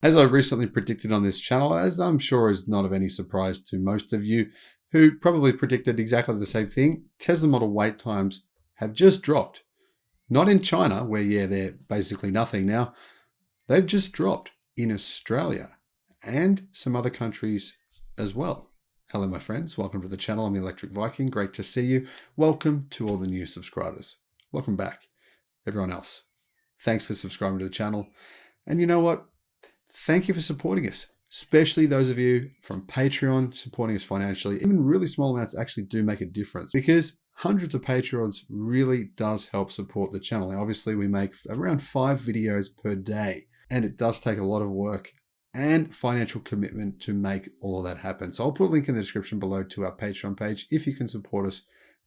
As I've recently predicted on this channel, as I'm sure is not of any surprise to most of you who probably predicted exactly the same thing, Tesla Model wait times have just dropped. Not in China, where, yeah, they're basically nothing now. They've just dropped in Australia and some other countries as well. Hello, my friends. Welcome to the channel. I'm the Electric Viking. Great to see you. Welcome to all the new subscribers. Welcome back, everyone else. Thanks for subscribing to the channel. And you know what? Thank you for supporting us, especially those of you from Patreon supporting us financially. Even really small amounts actually do make a difference because hundreds of Patreons really does help support the channel. Now, obviously, we make around 5 videos per day, and it does take a lot of work and financial commitment to make all of that happen. So I'll put a link in the description below to our Patreon page. If you can support us,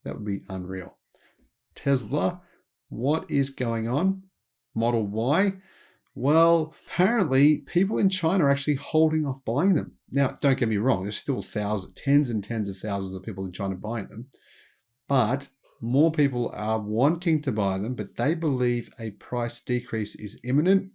that would be unreal. Tesla, what is going on? Model Y? Well, apparently people in China are actually holding off buying them. Now, don't get me wrong, there's still tens and tens of thousands of people in China buying them, but more people are wanting to buy them, but they believe a price decrease is imminent.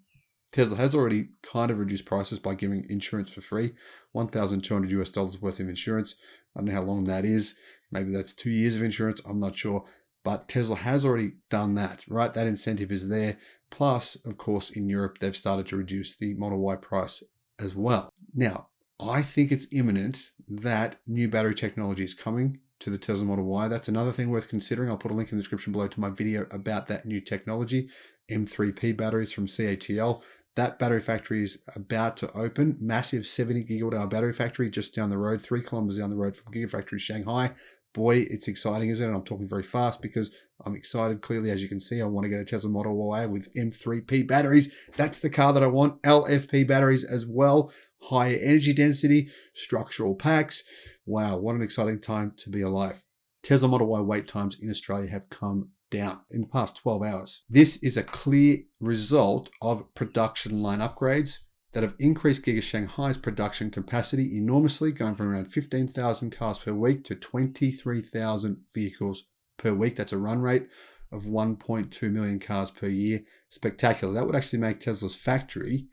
Tesla has already kind of reduced prices by giving insurance for free, $1,200 US worth of insurance. I don't know how long that is. Maybe that's 2 years of insurance. I'm not sure. But Tesla has already done that, right? That incentive is there. Plus, of course, in Europe, they've started to reduce the Model Y price as well. Now, I think it's imminent that new battery technology is coming to the Tesla Model Y. That's another thing worth considering. I'll put a link in the description below to my video about that new technology, M3P batteries from CATL. That battery factory is about to open. Massive 70 gigawatt hour battery factory just down the road, 3 kilometers down the road from Gigafactory Shanghai. Boy, it's exciting, isn't it? I'm talking very fast because I'm excited. Clearly, as you can see, I want to get a Tesla Model Y with M3P batteries. That's the car that I want. LFP batteries as well. Higher energy density, structural packs. Wow, what an exciting time to be alive. Tesla Model Y wait times in Australia have come down in the past 12 hours. This is a clear result of production line upgrades that have increased Giga Shanghai's production capacity enormously, going from around 15,000 cars per week to 23,000 vehicles per week. That's a run rate of 1.2 million cars per year. Spectacular. That would actually make Tesla's factory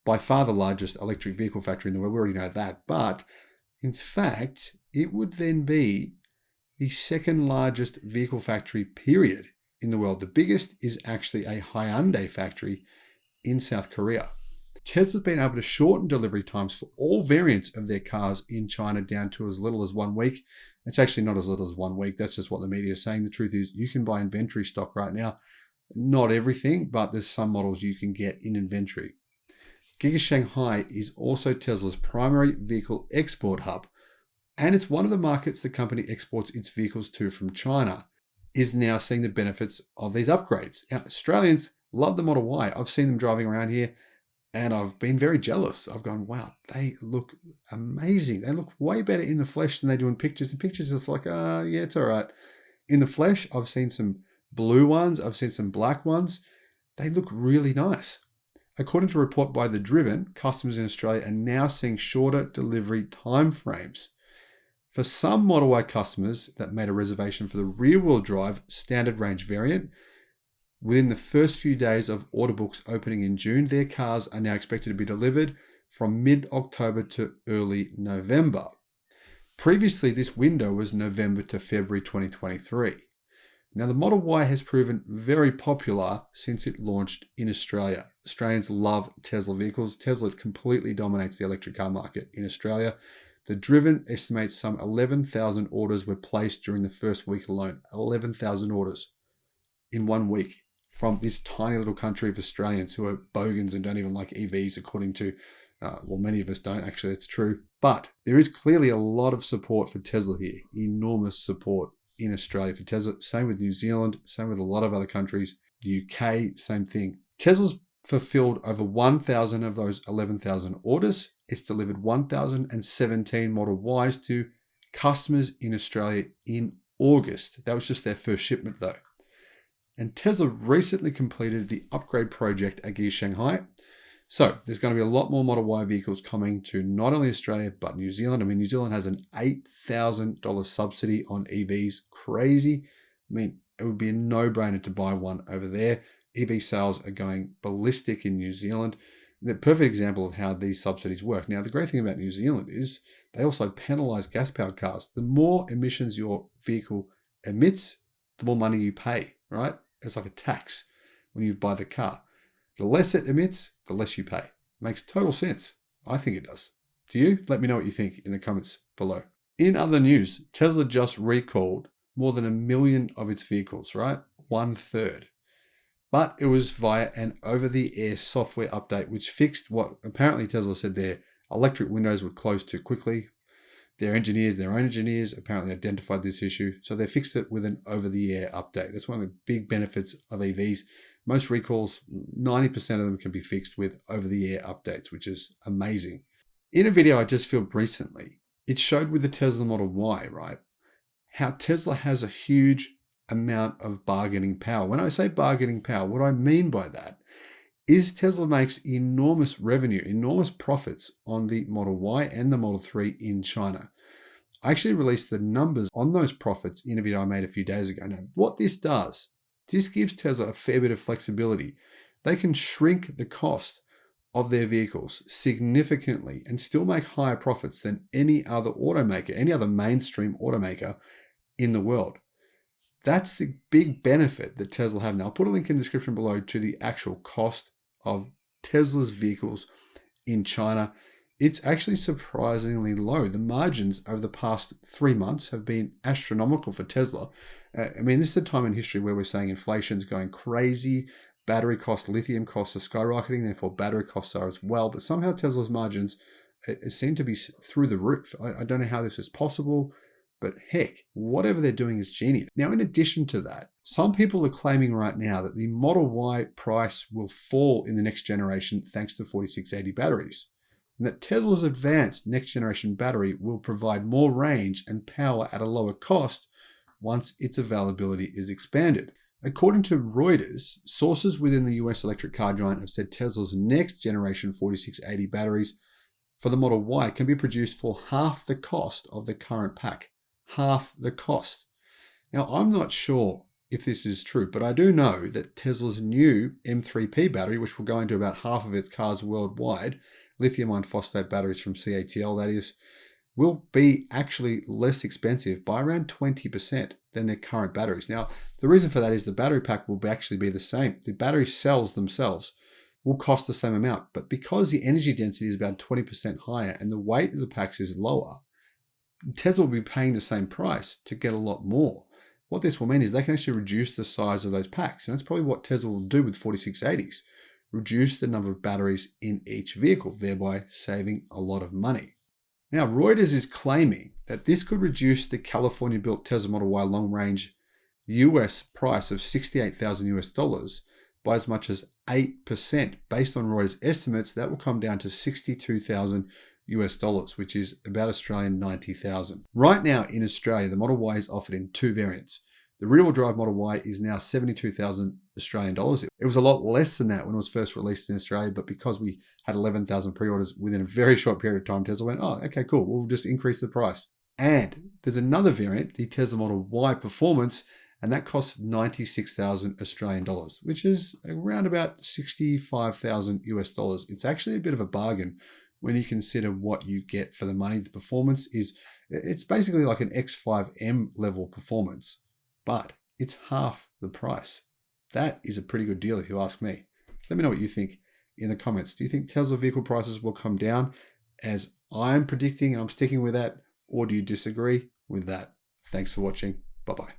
by far the largest electric vehicle factory in the world. We already know that. But in fact, it would then be the second largest vehicle factory, period, in the world. The biggest is actually a Hyundai factory in South Korea. Tesla's been able to shorten delivery times for all variants of their cars in China down to as little as 1 week. It's actually not as little as 1 week. That's just what the media is saying. The truth is you can buy inventory stock right now. Not everything, but there's some models you can get in inventory. Giga Shanghai is also Tesla's primary vehicle export hub, and it's one of the markets the company exports its vehicles to from China, is now seeing the benefits of these upgrades. Now, Australians love the Model Y. I've seen them driving around here, and I've been very jealous. I've gone, wow, they look amazing. They look way better in the flesh than they do in pictures. In pictures, it's like, yeah, it's all right. In the flesh, I've seen some blue ones. I've seen some black ones. They look really nice. According to a report by The Driven, customers in Australia are now seeing shorter delivery timeframes. For some Model Y customers that made a reservation for the rear-wheel drive standard range variant, within the first few days of order books opening in June, their cars are now expected to be delivered from mid-October to early November. Previously, this window was November to February 2023. Now, the Model Y has proven very popular since it launched in Australia. Australians love Tesla vehicles. Tesla completely dominates the electric car market in Australia. The Driven estimates some 11,000 orders were placed during the first week alone. 11,000 orders in 1 week from this tiny little country of Australians who are bogans and don't even like EVs, according to, well, many of us don't, actually, it's true. But there is clearly a lot of support for Tesla here, enormous support in Australia for Tesla. Same with New Zealand, same with a lot of other countries. The UK, same thing. Tesla's fulfilled over 1,000 of those 11,000 orders. It's delivered 1,017 Model Ys to customers in Australia in August. That was just their first shipment though. And Tesla recently completed the upgrade project at Giga Shanghai. So there's going to be a lot more Model Y vehicles coming to not only Australia, but New Zealand. I mean, New Zealand has an $8,000 subsidy on EVs. Crazy. I mean, it would be a no-brainer to buy one over there. EV sales are going ballistic in New Zealand. The perfect example of how these subsidies work. Now, the great thing about New Zealand is they also penalise gas-powered cars. The more emissions your vehicle emits, the more money you pay, right? It's like a tax when you buy the car. The less it emits, the less you pay. Makes total sense. I think it does. Do you? Let me know what you think in the comments below. In other news, Tesla just recalled more than 1 million of its vehicles, right? 1/3. But it was via an over-the-air software update, which fixed what apparently Tesla said their electric windows would close too quickly. Their own engineers, apparently identified this issue. So they fixed it with an over-the-air update. That's one of the big benefits of EVs. Most recalls, 90% of them can be fixed with over-the-air updates, which is amazing. In a video I just filmed recently, it showed with the Tesla Model Y, right, how Tesla has a huge amount of bargaining power. When I say bargaining power, what I mean by that is Tesla makes enormous revenue, enormous profits on the Model Y and the Model 3 in China. I actually released the numbers on those profits in a video I made a few days ago. Now, what this does, this gives Tesla a fair bit of flexibility. They can shrink the cost of their vehicles significantly and still make higher profits than any other automaker, any other mainstream automaker in the world. That's the big benefit that Tesla have. Now, I'll put a link in the description below to the actual cost of Tesla's vehicles in China. It's actually surprisingly low. The margins over the past 3 months have been astronomical for Tesla. I mean, this is a time in history where we're saying inflation's going crazy, battery costs, lithium costs are skyrocketing, therefore battery costs are as well. But somehow Tesla's margins seem to be through the roof. I don't know how this is possible. But heck, whatever they're doing is genius. Now, in addition to that, some people are claiming right now that the Model Y price will fall in the next generation thanks to 4680 batteries, and that Tesla's advanced next generation battery will provide more range and power at a lower cost once its availability is expanded. According to Reuters, sources within the US electric car giant have said Tesla's next generation 4680 batteries for the Model Y can be produced for half the cost of the current pack. Half the cost. Now, I'm not sure if this is true, but I do know that Tesla's new M3P battery, which will go into about half of its cars worldwide, lithium iron phosphate batteries from CATL, that is, will be actually less expensive by around 20% than their current batteries. Now, the reason for that is the battery pack will actually be the same. The battery cells themselves will cost the same amount, but because the energy density is about 20% higher and the weight of the packs is lower, Tesla will be paying the same price to get a lot more. What this will mean is they can actually reduce the size of those packs. And that's probably what Tesla will do with 4680s. Reduce the number of batteries in each vehicle, thereby saving a lot of money. Now, Reuters is claiming that this could reduce the California-built Tesla Model Y long-range US price of $68,000 by as much as 8%. Based on Reuters estimates, that will come down to $62,000, which is about Australian 90,000. Right now in Australia, the Model Y is offered in 2 variants. The rear-wheel drive Model Y is now 72,000 Australian dollars. It was a lot less than that when it was first released in Australia, but because we had 11,000 pre-orders within a very short period of time, Tesla went, oh, okay, cool, we'll just increase the price. And there's another variant, the Tesla Model Y Performance, and that costs 96,000 Australian dollars, which is around about 65,000 US dollars. It's actually a bit of a bargain when you consider what you get for the money. The performance it's basically like an X5M level performance, but it's half the price. That is a pretty good deal if you ask me. Let me know what you think in the comments. Do you think Tesla vehicle prices will come down as I'm predicting and I'm sticking with that, or do you disagree with that? Thanks for watching. Bye-bye.